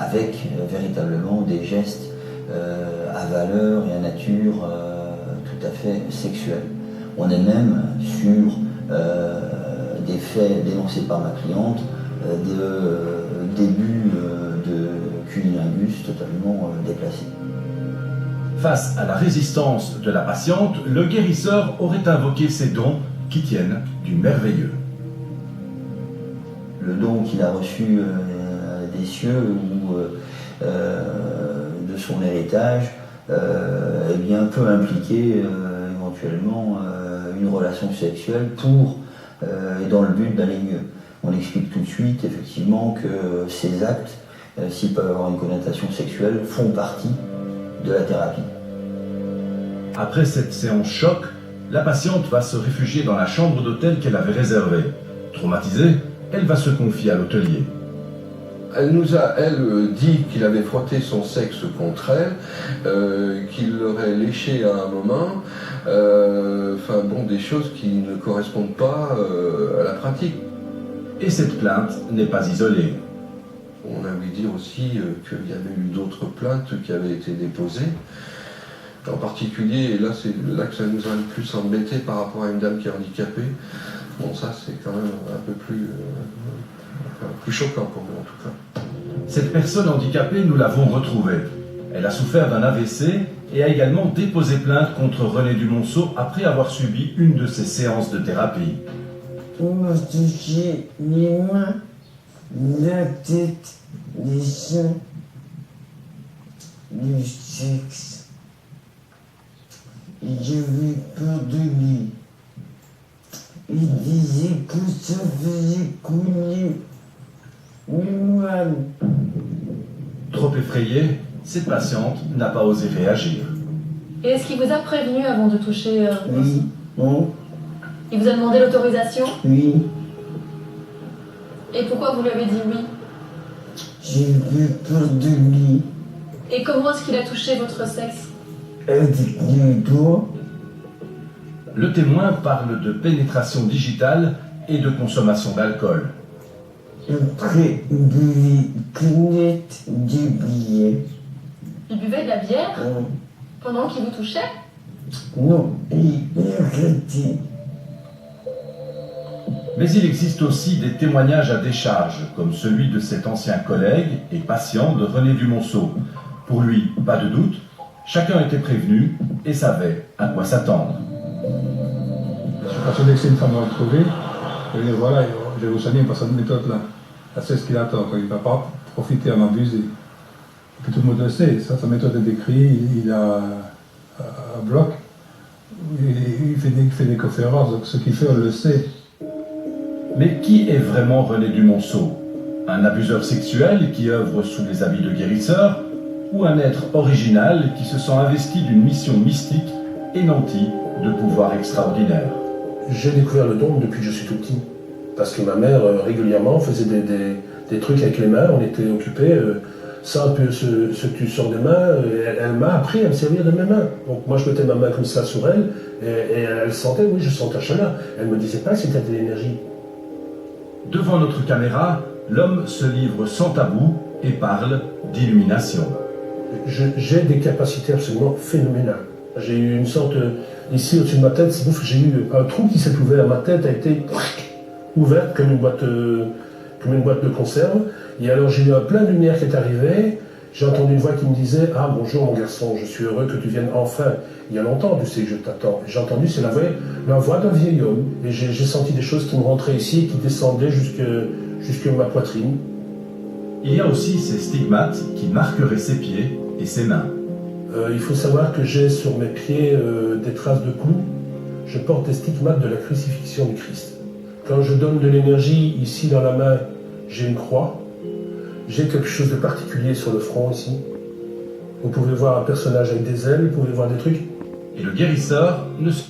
avec véritablement des gestes à valeur et à nature tout à fait sexuelle. On est même sur des faits dénoncés par ma cliente de début de cunnilingus totalement déplacé. Face à la résistance de la patiente, le guérisseur aurait invoqué ses dons qui tiennent du merveilleux. Le don qu'il a reçu des cieux ou de son héritage eh bien, peut impliquer éventuellement une relation sexuelle pour et dans le but d'aller mieux. On explique tout de suite effectivement que ces actes, s'ils peuvent avoir une connotation sexuelle, font partie de la thérapie. Après cette séance choc, la patiente va se réfugier dans la chambre d'hôtel qu'elle avait réservée. Traumatisée, elle va se confier à l'hôtelier. Elle nous a, dit qu'il avait frotté son sexe contre elle, qu'il l'aurait léché à un moment, enfin bon, des choses qui ne correspondent pas à la pratique. Et cette plainte n'est pas isolée. On a oublié dire aussi qu'il y avait eu d'autres plaintes qui avaient été déposées. En particulier, et là c'est là que ça nous a le plus embêté par rapport à une dame qui est handicapée. Bon, ça c'est quand même un peu plus choquant pour nous en tout cas. Cette personne handicapée, nous l'avons retrouvée. Elle a souffert d'un AVC et a également déposé plainte contre René Dumonceau après avoir subi une de ses séances de thérapie. On m'a touché les mains, la tête, les seins, le sexe. J'avais peur de lui. Il disait que ça faisait couler le mal. Trop effrayée, cette patiente n'a pas osé réagir. Et est-ce qu'il vous a prévenu avant de toucher Oui, non, Il vous a demandé l'autorisation? oui, Et pourquoi vous lui avez dit oui? j'avais peur de lui. Et comment est-ce qu'il a touché votre sexe? Avec les doigts, Le témoin parle de pénétration digitale et de consommation d'alcool. après il buvait canette de billets. Il buvait de la bière pendant qu'il vous touchait? Non, il arrêtait. Mais il existe aussi des témoignages à décharge, comme celui de cet ancien collègue et patient de René Dumonceau. Pour lui, pas de doute, chacun était prévenu et savait à quoi s'attendre. Je suis persuadé que c'est une femme à retrouver. Je vais dire, voilà, je vais vous soigner par cette méthode-là. Elle sait ce qu'il attend, il ne va pas profiter à m'abuser. Et puis tout le monde le sait, sa méthode est décrite, il a un bloc, il fait des conférences, donc ce qu'il fait, on le sait. Mais qui est vraiment René Dumonceau? Un abuseur sexuel qui œuvre sous les habits de guérisseur ou un être original qui se sent investi d'une mission mystique et nanti de pouvoirs extraordinaires? J'ai découvert le don depuis que je suis tout petit. Parce que ma mère, régulièrement, faisait des trucs avec les mains, on était occupés. Ça, un peu, ce que tu sors des mains, elle m'a appris à me servir de mes mains. Donc moi, je mettais ma main comme ça sur elle, et elle sentait, oui, je sentais un chaleur. Elle ne me disait pas que c'était de l'énergie. Devant notre caméra, l'homme se livre sans tabou et parle d'illumination. J'ai des capacités absolument phénoménales. J'ai eu une sorte, ici au-dessus de ma tête, c'est ouf, j'ai eu un trou qui s'est ouvert, ma tête a été ouverte comme une boîte de conserve. Et alors j'ai eu un plein de lumière qui est arrivé, j'ai entendu une voix qui me disait « Ah bonjour mon garçon, je suis heureux que tu viennes enfin. Il y a longtemps, tu sais que je t'attends. » J'ai entendu, c'est la voix d'un vieil homme. Et j'ai senti des choses qui me rentraient ici et qui descendaient jusque ma poitrine. Il y a aussi ces stigmates qui marqueraient ses pieds et ses mains. Il faut savoir que j'ai sur mes pieds des traces de clous. Je porte des stigmates de la crucifixion du Christ. Quand je donne de l'énergie ici dans la main, j'ai une croix. J'ai quelque chose de particulier sur le front ici. Vous pouvez voir un personnage avec des ailes, vous pouvez voir des trucs. Et le guérisseur ne se